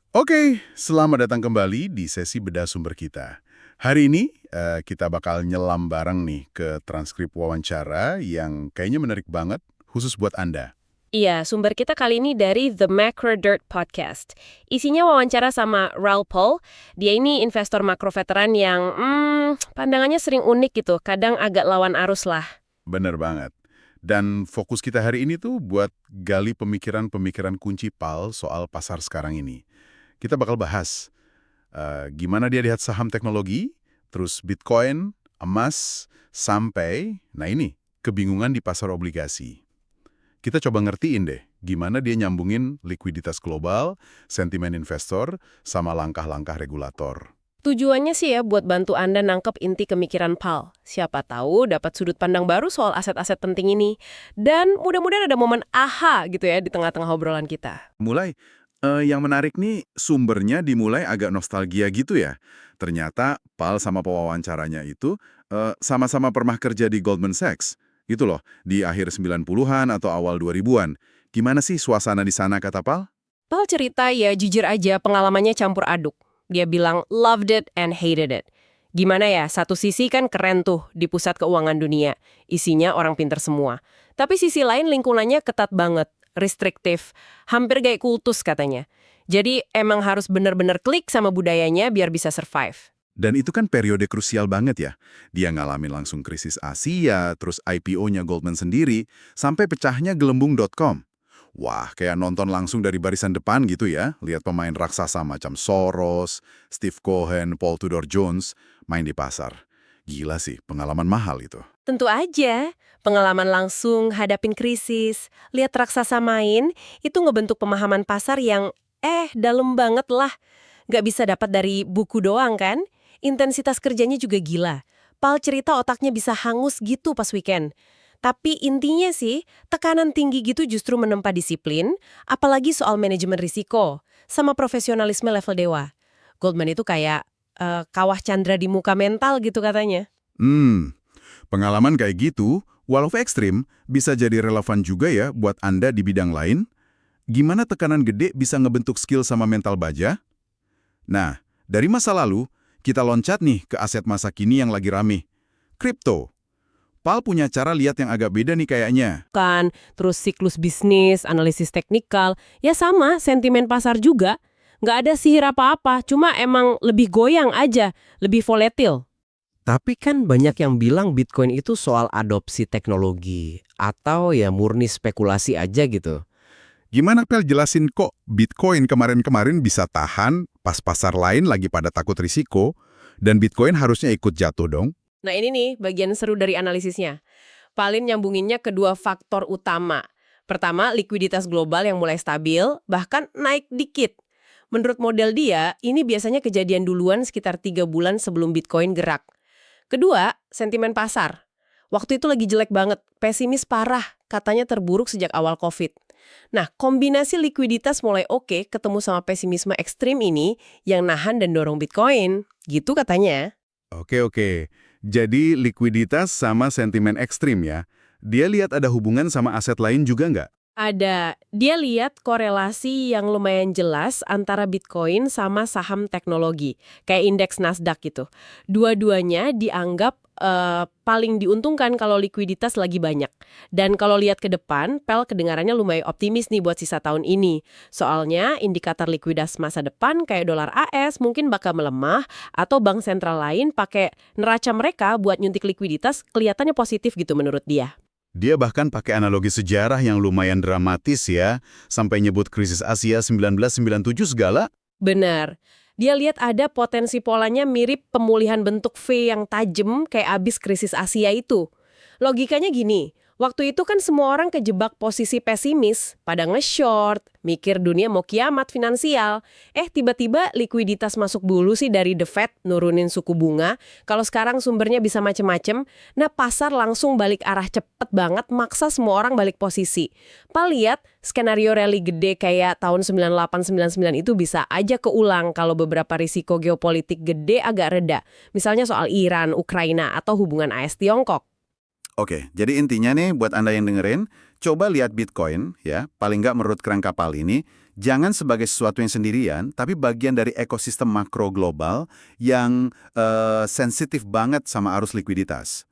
Oke, selamat datang kembali di sesi bedah sumber kita. Hari ini kita bakal nyelam bareng nih ke transkrip wawancara yang kayaknya menarik banget, khusus buat Anda. Iya, sumber kita kali ini dari The Macro Dirt Podcast. Isinya wawancara sama Raoul Pal. Dia ini investor makro veteran yang, pandangannya sering unik gitu, kadang agak lawan arus lah. Bener banget. Dan fokus kita hari ini tuh buat gali pemikiran-pemikiran kunci PAL soal pasar sekarang ini. Kita bakal bahas gimana dia lihat saham teknologi, terus Bitcoin, emas, sampai, nah ini, kebingungan di pasar obligasi. Kita coba ngertiin deh, gimana dia nyambungin likuiditas global, sentimen investor, sama langkah-langkah regulator. Tujuannya sih ya buat bantu Anda nangkep inti kemikiran Pal. Siapa tahu dapat sudut pandang baru soal aset-aset penting ini. Dan mudah-mudahan ada momen aha gitu ya di tengah-tengah obrolan kita. Mulai, yang menarik nih, sumbernya dimulai agak nostalgia gitu ya. Ternyata Pal sama pewawancaranya itu sama-sama pernah kerja di Goldman Sachs. Gitu loh, di akhir 90-an atau awal 2000-an. Gimana sih suasana di sana kata Pal? Pal cerita ya jujur aja pengalamannya campur aduk. Dia bilang loved it and hated it. Gimana ya, satu sisi kan keren tuh di pusat keuangan dunia. Isinya orang pinter semua. Tapi sisi lain lingkungannya ketat banget, restriktif, hampir kayak kultus katanya. Jadi emang harus bener-bener klik sama budayanya biar bisa survive. Dan itu kan periode krusial banget ya. Dia ngalamin langsung krisis Asia, terus IPO-nya Goldman sendiri, sampai pecahnya gelembung.com. Wah, kayak nonton langsung dari barisan depan gitu ya, lihat pemain raksasa macam Soros, Steve Cohen, Paul Tudor Jones, main di pasar. Gila sih, pengalaman mahal itu. Tentu aja, pengalaman langsung hadapin krisis, lihat raksasa main, itu ngebentuk pemahaman pasar yang dalam banget lah. Nggak bisa dapat dari buku doang kan? Intensitas kerjanya juga gila. Pal cerita otaknya bisa hangus gitu pas weekend. Tapi intinya sih, tekanan tinggi gitu justru menempa disiplin, apalagi soal manajemen risiko, sama profesionalisme level dewa. Goldman itu kayak kawah candra di muka mental gitu katanya. Hmm, pengalaman kayak gitu, walau ekstrim, bisa jadi relevan juga ya buat Anda di bidang lain. Gimana tekanan gede bisa ngebentuk skill sama mental baja? Nah, dari masa lalu, kita loncat nih ke aset masa kini yang lagi rame. Kripto. Pal punya cara lihat yang agak beda nih kayaknya. Kan, terus siklus bisnis, analisis teknikal, ya sama, sentimen pasar juga. Nggak ada sihir apa-apa, cuma emang lebih goyang aja, lebih volatil. Tapi kan banyak yang bilang Bitcoin itu soal adopsi teknologi atau ya murni spekulasi aja gitu. Gimana Pel jelasin kok Bitcoin kemarin-kemarin bisa tahan pas pasar lain lagi pada takut risiko, dan Bitcoin harusnya ikut jatuh dong? Nah ini nih bagian seru dari analisisnya. Palin nyambunginnya ke dua faktor utama. Pertama, likuiditas global yang mulai stabil, bahkan naik dikit. Menurut model dia, ini biasanya kejadian duluan sekitar 3 bulan sebelum Bitcoin gerak. Kedua, sentimen pasar. Waktu itu lagi jelek banget, pesimis parah, katanya terburuk sejak awal COVID. Nah, kombinasi likuiditas mulai oke ketemu sama pesimisme ekstrim ini yang nahan dan dorong Bitcoin. Gitu katanya. Oke. Jadi likuiditas sama sentimen ekstrim ya. Dia lihat ada hubungan sama aset lain juga nggak? Ada. Dia lihat korelasi yang lumayan jelas antara Bitcoin sama saham teknologi, kayak indeks Nasdaq gitu. Dua-duanya dianggap paling diuntungkan kalau likuiditas lagi banyak. Dan kalau lihat ke depan, Pel kedengarannya lumayan optimis nih buat sisa tahun ini. Soalnya indikator likuiditas masa depan kayak dolar AS mungkin bakal melemah atau bank sentral lain pakai neraca mereka buat nyuntik likuiditas kelihatannya positif gitu menurut dia. Dia bahkan pakai analogi sejarah yang lumayan dramatis ya, sampai nyebut krisis Asia 1997 segala. Benar. Dia lihat ada potensi polanya mirip pemulihan bentuk V yang tajam kayak abis krisis Asia itu. Logikanya gini, waktu itu kan semua orang kejebak posisi pesimis, pada nge-short, mikir dunia mau kiamat finansial. Tiba-tiba likuiditas masuk dulu sih dari The Fed nurunin suku bunga. Kalau sekarang sumbernya bisa macem-macem, nah pasar langsung balik arah cepet banget, maksa semua orang balik posisi. Pak lihat, skenario rally gede kayak tahun 98-99 itu bisa aja keulang kalau beberapa risiko geopolitik gede agak reda. Misalnya soal Iran, Ukraina, atau hubungan AS-Tiongkok. Oke, jadi intinya nih buat Anda yang dengerin, coba lihat Bitcoin ya, paling nggak menurut kerangka PAL ini, Jangan sebagai sesuatu yang sendirian, tapi bagian dari ekosistem makro global yang sensitif banget sama arus likuiditas.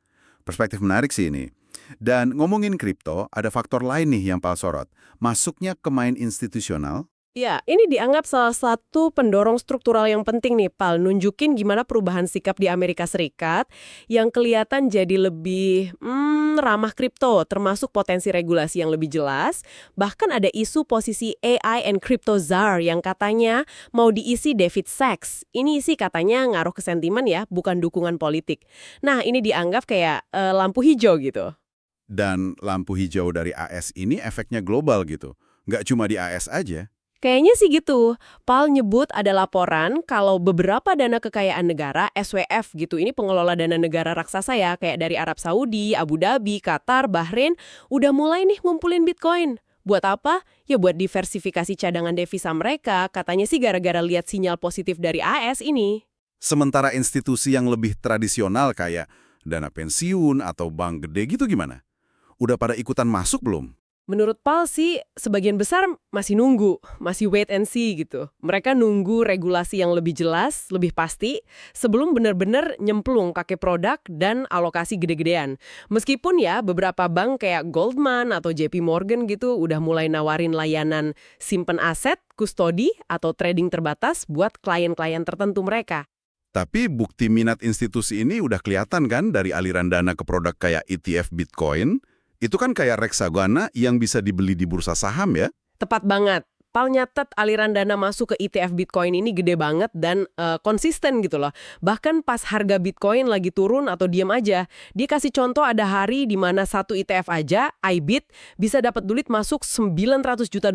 Perspektif menarik sih ini. Dan ngomongin kripto, ada faktor lain nih yang Pal sorot. Masuknya ke main institusional. Ya, ini dianggap salah satu pendorong struktural yang penting nih, Pal. Nunjukin gimana perubahan sikap di Amerika Serikat yang kelihatan jadi lebih ramah kripto, termasuk potensi regulasi yang lebih jelas. Bahkan ada isu posisi AI and Crypto Czar yang katanya mau diisi David Sachs. Ini sih katanya ngaruh ke sentimen ya, bukan dukungan politik. Nah, ini dianggap kayak lampu hijau gitu. Dan lampu hijau dari AS ini efeknya global gitu. Nggak cuma di AS aja. Kayaknya sih gitu. Pal nyebut ada laporan kalau beberapa dana kekayaan negara, SWF gitu, ini pengelola dana negara raksasa ya, kayak dari Arab Saudi, Abu Dhabi, Qatar, Bahrain, udah mulai nih ngumpulin Bitcoin. Buat apa? Ya buat diversifikasi cadangan devisa mereka, katanya sih gara-gara lihat sinyal positif dari AS ini. Sementara institusi yang lebih tradisional kayak dana pensiun atau bank gede gitu gimana? Udah pada ikutan masuk belum? Menurut Pal sih, sebagian besar masih nunggu, masih wait and see gitu. Mereka nunggu regulasi yang lebih jelas, lebih pasti, sebelum benar-benar nyemplung pakai produk dan alokasi gede-gedean. Meskipun ya, beberapa bank kayak Goldman atau JP Morgan gitu udah mulai nawarin layanan simpen aset, kustodi, atau trading terbatas buat klien-klien tertentu mereka. Tapi bukti minat institusi ini udah kelihatan kan dari aliran dana ke produk kayak ETF Bitcoin. Itu kan kayak reksadana yang bisa dibeli di bursa saham ya? Tepat banget. Pal nyatet aliran dana masuk ke ETF Bitcoin ini gede banget dan konsisten gitu loh. Bahkan pas harga Bitcoin lagi turun atau diam aja, dia kasih contoh ada hari di mana satu ETF aja, IBIT, bisa dapat duit masuk $900 juta.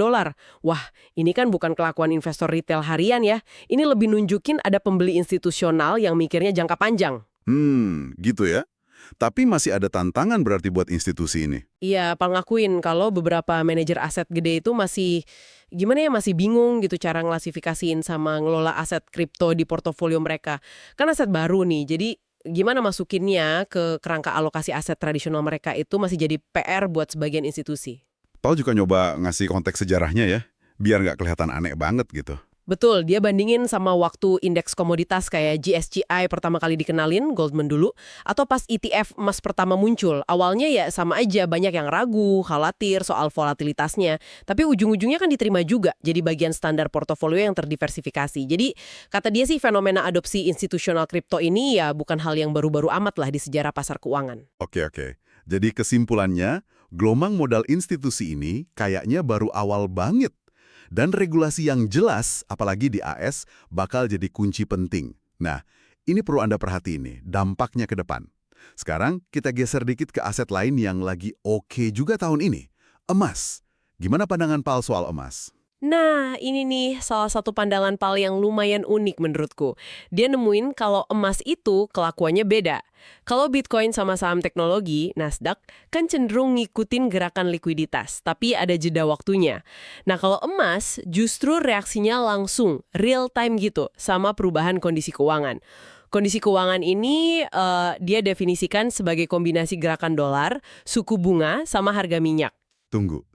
Wah, ini kan bukan kelakuan investor retail harian ya. Ini lebih nunjukin ada pembeli institusional yang mikirnya jangka panjang. Gitu ya. Tapi masih ada tantangan berarti buat institusi ini. Iya, Pal ngakuin kalau beberapa manajer aset gede itu masih masih bingung gitu cara nglasifikasiin sama ngelola aset kripto di portofolio mereka. Kan aset baru nih, jadi gimana masukinnya ke kerangka alokasi aset tradisional mereka itu masih jadi PR buat sebagian institusi. Paul juga nyoba ngasih konteks sejarahnya ya, biar nggak kelihatan aneh banget gitu. Betul, dia bandingin sama waktu indeks komoditas kayak GSCI pertama kali dikenalin, Goldman dulu, atau pas ETF emas pertama muncul. Awalnya ya sama aja, banyak yang ragu, khawatir soal volatilitasnya. Tapi ujung-ujungnya kan diterima juga, jadi bagian standar portofolio yang terdiversifikasi. Jadi kata dia sih fenomena adopsi institusional kripto ini ya bukan hal yang baru-baru amat lah di sejarah pasar keuangan. Oke. Jadi kesimpulannya, gelombang modal institusi ini kayaknya baru awal banget. Dan regulasi yang jelas, apalagi di AS, bakal jadi kunci penting. Nah, ini perlu Anda perhatiin nih, dampaknya ke depan. Sekarang kita geser dikit ke aset lain yang lagi oke juga tahun ini. Emas. Gimana pandangan Pal soal emas? Nah, ini nih salah satu pandangan Pal yang lumayan unik menurutku. Dia nemuin kalau emas itu kelakuannya beda. Kalau Bitcoin sama saham teknologi, Nasdaq, kan cenderung ngikutin gerakan likuiditas, tapi ada jeda waktunya. Nah, kalau emas justru reaksinya langsung, real time gitu, sama perubahan kondisi keuangan. Kondisi keuangan ini dia definisikan sebagai kombinasi gerakan dolar, suku bunga, sama harga minyak. Tunggu.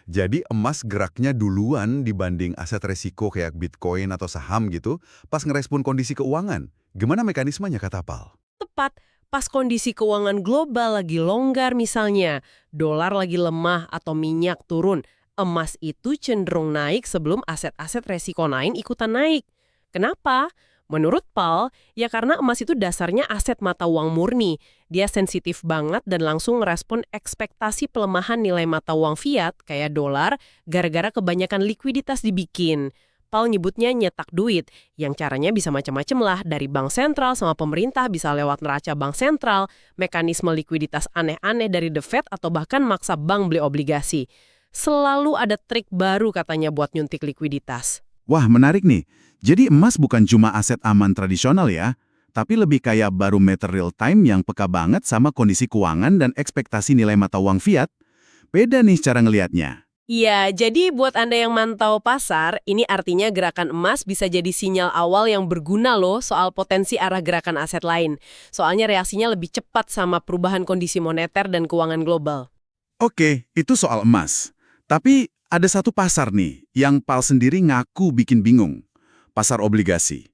Jadi emas geraknya duluan dibanding aset resiko kayak Bitcoin atau saham gitu pas ngerespon kondisi keuangan. Gimana mekanismenya kata Pal? Tepat, pas kondisi keuangan global lagi longgar misalnya, dolar lagi lemah atau minyak turun, emas itu cenderung naik sebelum aset-aset resiko lain ikutan naik. Kenapa? Menurut Pal, ya karena emas itu dasarnya aset mata uang murni. Dia sensitif banget dan langsung ngerespon ekspektasi pelemahan nilai mata uang fiat, kayak dolar, gara-gara kebanyakan likuiditas dibikin. Pal nyebutnya nyetak duit, yang caranya bisa macam-macam lah, dari bank sentral sama pemerintah bisa lewat neraca bank sentral, mekanisme likuiditas aneh-aneh dari The Fed, atau bahkan maksa bank beli obligasi. Selalu ada trik baru katanya buat nyuntik likuiditas. Wah, menarik nih. Jadi emas bukan cuma aset aman tradisional ya, tapi lebih kayak barometer real time yang peka banget sama kondisi keuangan dan ekspektasi nilai mata uang fiat. Beda nih cara ngelihatnya. Iya, jadi buat Anda yang mantau pasar, ini artinya gerakan emas bisa jadi sinyal awal yang berguna loh soal potensi arah gerakan aset lain. Soalnya reaksinya lebih cepat sama perubahan kondisi moneter dan keuangan global. Oke, itu soal emas. Tapi ada satu pasar nih yang Pal sendiri ngaku bikin bingung. Pasar obligasi.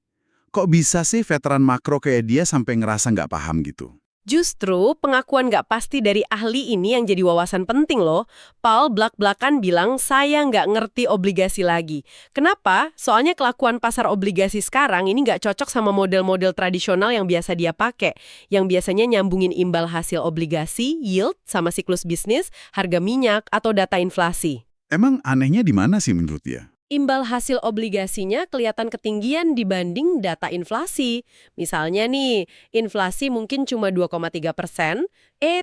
Kok bisa sih veteran makro kayak dia sampai ngerasa nggak paham gitu? Justru pengakuan nggak pasti dari ahli ini yang jadi wawasan penting loh. Paul blak-blakan bilang saya nggak ngerti obligasi lagi. Kenapa? Soalnya kelakuan pasar obligasi sekarang ini nggak cocok sama model-model tradisional yang biasa dia pakai. Yang biasanya nyambungin imbal hasil obligasi, yield, sama siklus bisnis, harga minyak, atau data inflasi. Emang anehnya di mana sih menurut dia? Imbal hasil obligasinya kelihatan ketinggian dibanding data inflasi. Misalnya nih, inflasi mungkin cuma 2,3%,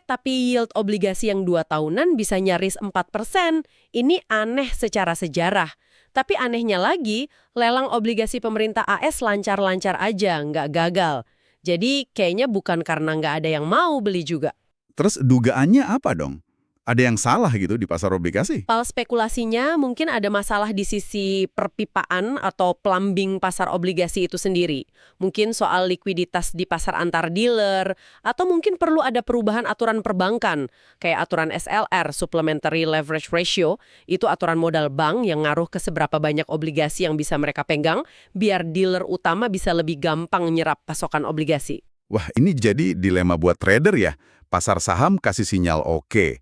tapi yield obligasi yang 2 tahunan bisa nyaris 4%. Ini aneh secara sejarah. Tapi anehnya lagi, lelang obligasi pemerintah AS lancar-lancar aja, nggak gagal. Jadi kayaknya bukan karena nggak ada yang mau beli juga. Terus dugaannya apa dong? Ada yang salah gitu di pasar obligasi? Pal spekulasinya mungkin ada masalah di sisi perpipaan atau plumbing pasar obligasi itu sendiri. Mungkin soal likuiditas di pasar antar dealer, atau mungkin perlu ada perubahan aturan perbankan, kayak aturan SLR, Supplementary Leverage Ratio, itu aturan modal bank yang ngaruh ke seberapa banyak obligasi yang bisa mereka pegang, biar dealer utama bisa lebih gampang nyerap pasokan obligasi. Wah, ini jadi dilema buat trader ya. Pasar saham kasih sinyal oke.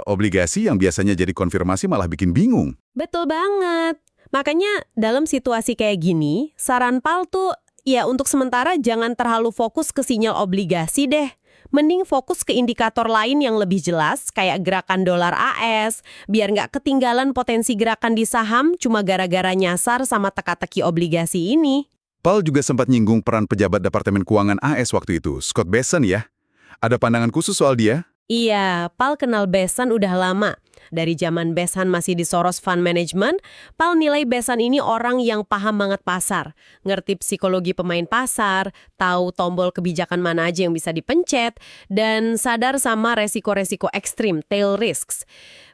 Obligasi yang biasanya jadi konfirmasi malah bikin bingung. Betul banget. Makanya dalam situasi kayak gini, saran Pal tuh ya untuk sementara jangan terlalu fokus ke sinyal obligasi deh. Mending fokus ke indikator lain yang lebih jelas, kayak gerakan dolar AS, biar nggak ketinggalan potensi gerakan di saham cuma gara-gara nyasar sama teka-teki obligasi ini. Pal juga sempat nyinggung peran pejabat Departemen Keuangan AS waktu itu, Scott Bessent ya. Ada pandangan khusus soal dia? Iya, Pal kenal Bessent udah lama. Dari zaman Bessent masih di Soros Fund Management, Pal nilai Bessent ini orang yang paham banget pasar, ngerti psikologi pemain pasar, tahu tombol kebijakan mana aja yang bisa dipencet, dan sadar sama resiko-resiko ekstrim, tail risks.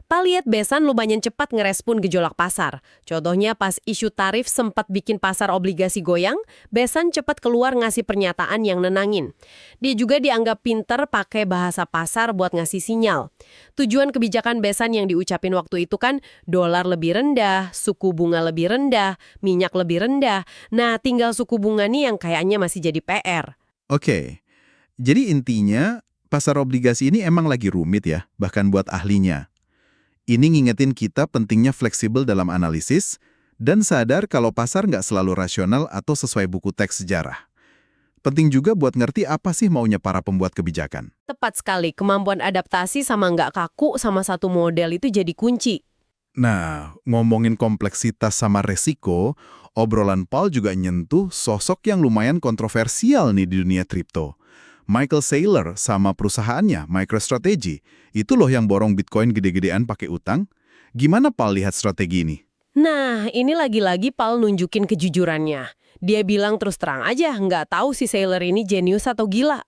Pal lihat Bessent lumayan cepat ngerespon gejolak pasar. Contohnya pas isu tarif sempat bikin pasar obligasi goyang, Bessent cepat keluar ngasih pernyataan yang nenangin. Dia juga dianggap pinter pakai bahasa pasar buat ngasih sinyal. Tujuan kebijakan Bessent yang diucapin waktu itu kan dolar lebih rendah, suku bunga lebih rendah, minyak lebih rendah. Nah, tinggal suku bunga nih yang kayaknya masih jadi PR. Oke, jadi intinya pasar obligasi ini emang lagi rumit ya, bahkan buat ahlinya. Ini ngingetin kita pentingnya fleksibel dalam analisis dan sadar kalau pasar nggak selalu rasional atau sesuai buku teks sejarah. Penting juga buat ngerti apa sih maunya para pembuat kebijakan. Tepat sekali, kemampuan adaptasi sama nggak kaku sama satu model itu jadi kunci. Nah, ngomongin kompleksitas sama resiko, obrolan Paul juga nyentuh sosok yang lumayan kontroversial nih di dunia kripto. Michael Saylor sama perusahaannya, MicroStrategy, itu loh yang borong Bitcoin gede-gedean pakai utang. Gimana Paul lihat strategi ini? Nah, ini lagi-lagi Pal nunjukin kejujurannya. Dia bilang terus terang aja, nggak tahu si Saylor ini jenius atau gila.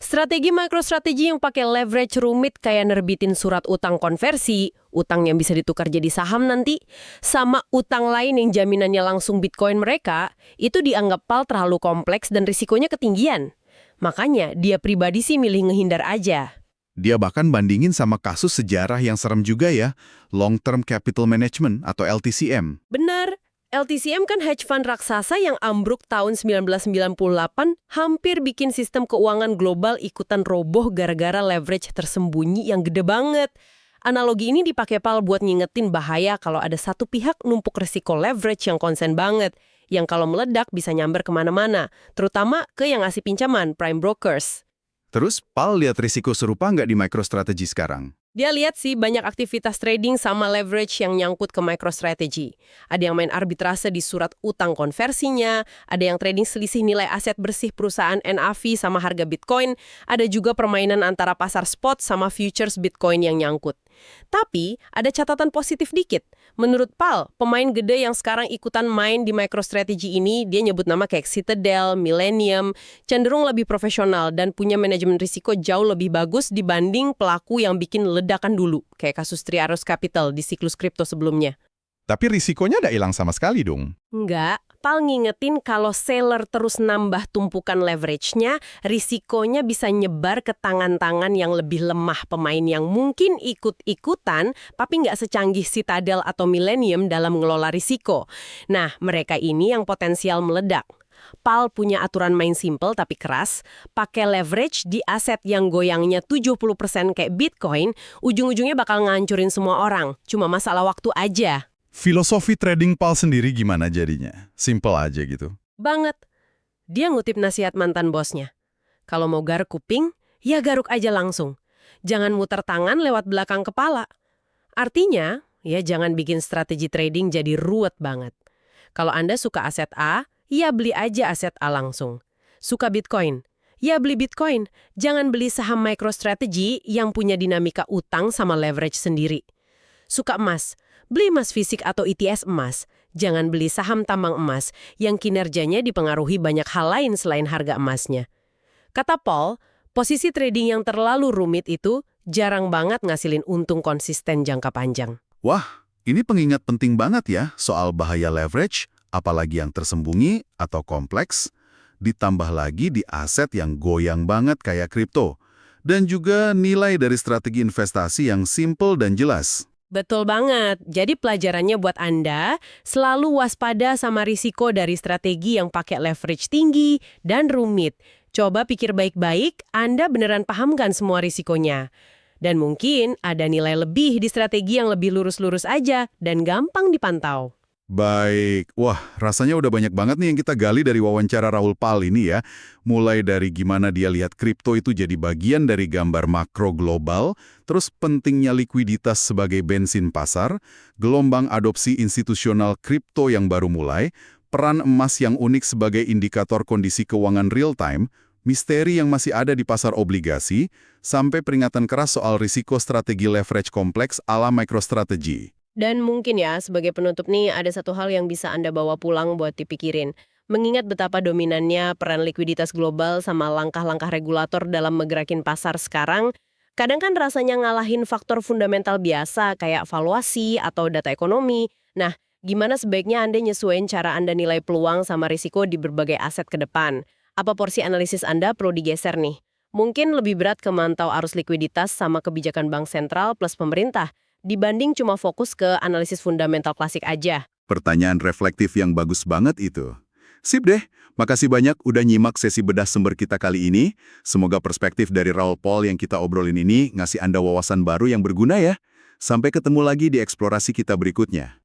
Strategi MicroStrategy yang pakai leverage rumit kayak nerbitin surat utang konversi, utang yang bisa ditukar jadi saham nanti, sama utang lain yang jaminannya langsung Bitcoin mereka, itu dianggap Pal terlalu kompleks dan risikonya ketinggian. Makanya dia pribadi sih milih ngehindar aja. Dia bahkan bandingin sama kasus sejarah yang serem juga ya, Long Term Capital Management atau LTCM. Benar, LTCM kan hedge fund raksasa yang ambruk tahun 1998, hampir bikin sistem keuangan global ikutan roboh gara-gara leverage tersembunyi yang gede banget. Analogi ini dipakai Pal buat ngingetin bahaya kalau ada satu pihak numpuk risiko leverage yang konsen banget, yang kalau meledak bisa nyamber kemana-mana, terutama ke yang ngasih pinjaman, prime brokers. Terus, Paul lihat risiko serupa nggak di MicroStrategy sekarang? Dia lihat sih banyak aktivitas trading sama leverage yang nyangkut ke MicroStrategy. Ada yang main arbitrase di surat utang konversinya, ada yang trading selisih nilai aset bersih perusahaan NAV sama harga Bitcoin, ada juga permainan antara pasar spot sama futures Bitcoin yang nyangkut. Tapi, ada catatan positif dikit. Menurut Pal, pemain gede yang sekarang ikutan main di MicroStrategy ini, dia nyebut nama kayak Citadel, Millennium, cenderung lebih profesional dan punya manajemen risiko jauh lebih bagus dibanding pelaku yang bikin ledakan dulu, kayak kasus Triaros Capital di siklus kripto sebelumnya. Tapi risikonya nggak hilang sama sekali dong. Enggak, Paul ngingetin kalau seller terus nambah tumpukan leverage-nya, risikonya bisa nyebar ke tangan-tangan yang lebih lemah pemain yang mungkin ikut-ikutan, tapi nggak secanggih Citadel atau Millennium dalam ngelola risiko. Nah, mereka ini yang potensial meledak. Paul punya aturan main simple tapi keras, pakai leverage di aset yang goyangnya 70% kayak Bitcoin, ujung-ujungnya bakal ngancurin semua orang. Cuma masalah waktu aja. Filosofi trading Paul sendiri gimana jadinya? Simple aja gitu. Banget. Dia ngutip nasihat mantan bosnya. Kalau mau garuk kuping, ya garuk aja langsung. Jangan muter tangan lewat belakang kepala. Artinya, ya jangan bikin strategi trading jadi ruwet banget. Kalau Anda suka aset A, ya beli aja aset A langsung. Suka Bitcoin? Ya beli Bitcoin. Jangan beli saham MicroStrategy yang punya dinamika utang sama leverage sendiri. Suka emas? Beli emas fisik atau ETS emas. Jangan beli saham tambang emas yang kinerjanya dipengaruhi banyak hal lain selain harga emasnya. Kata Paul, posisi trading yang terlalu rumit itu jarang banget ngasilin untung konsisten jangka panjang. Wah, ini pengingat penting banget ya soal bahaya leverage, apalagi yang tersembunyi atau kompleks, ditambah lagi di aset yang goyang banget kayak kripto, dan juga nilai dari strategi investasi yang simple dan jelas. Betul banget. Jadi pelajarannya buat Anda, selalu waspada sama risiko dari strategi yang pakai leverage tinggi dan rumit. Coba pikir baik-baik, Anda beneran pahamkan semua risikonya. Dan mungkin ada nilai lebih di strategi yang lebih lurus-lurus aja dan gampang dipantau. Baik, wah rasanya udah banyak banget nih yang kita gali dari wawancara Raoul Pal ini ya. Mulai dari gimana dia lihat kripto itu jadi bagian dari gambar makro global, terus pentingnya likuiditas sebagai bensin pasar, gelombang adopsi institusional kripto yang baru mulai, peran emas yang unik sebagai indikator kondisi keuangan real time, misteri yang masih ada di pasar obligasi, sampai peringatan keras soal risiko strategi leverage kompleks ala MicroStrategy. Dan mungkin ya, sebagai penutup nih, ada satu hal yang bisa Anda bawa pulang buat dipikirin. Mengingat betapa dominannya peran likuiditas global sama langkah-langkah regulator dalam megerakin pasar sekarang, kadang kan rasanya ngalahin faktor fundamental biasa kayak valuasi atau data ekonomi. Nah, gimana sebaiknya Anda nyesuaiin cara Anda nilai peluang sama risiko di berbagai aset ke depan? Apa porsi analisis Anda perlu digeser nih? Mungkin lebih berat ke mantau arus likuiditas sama kebijakan bank sentral plus pemerintah, dibanding cuma fokus ke analisis fundamental klasik aja. Pertanyaan reflektif yang bagus banget itu. Sip deh, makasih banyak udah nyimak sesi bedah sumber kita kali ini. Semoga perspektif dari Raoul Pal yang kita obrolin ini ngasih Anda wawasan baru yang berguna ya. Sampai ketemu lagi di eksplorasi kita berikutnya.